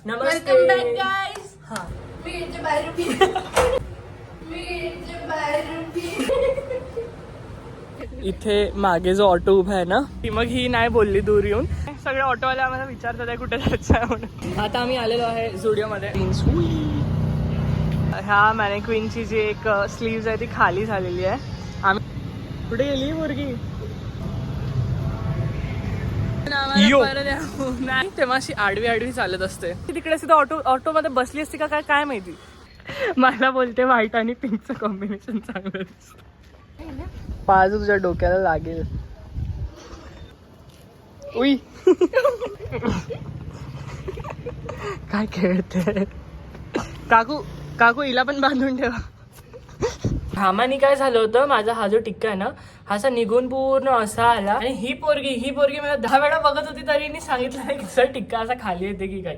नमस्ते guys. हां इथे मागे जो ऑटो उभा आहे ना ती मग ही नाही बोलली दूर येऊन. सगळे ऑटोवाले आम्हाला विचारतात आहे कुठे जायचं आहे म्हणून. आता आम्ही आलेलो आहे झुडिओमध्ये. ह्या मॅनेक्विनची जी एक स्लीव्ज आहे ती खाली झालेली आहे. आम्ही कुठे गेली मुलगी नाही तेव्हा अशी आडवी चालत असते. तिकडे सुद्धा ऑटोमध्ये बसली असते का काय माहिती. मला बोलते व्हाईट आणि पिंकचं कॉम्बिनेशन चांगलं दिसतं. पाज तुझ्या डोक्याला लागेल. उई काय खेळते. काकू काकू हिला पण बांधून ठेवा. घामानी काय झालं होतं, माझा हा जो टिक्का आहे ना हा असा निघून पूर्ण असा आला. आणि ही पोरगी मला 10 वेळा बघत होती तरी सांगितलं नाही की टिक्का असा खाली येते की काय.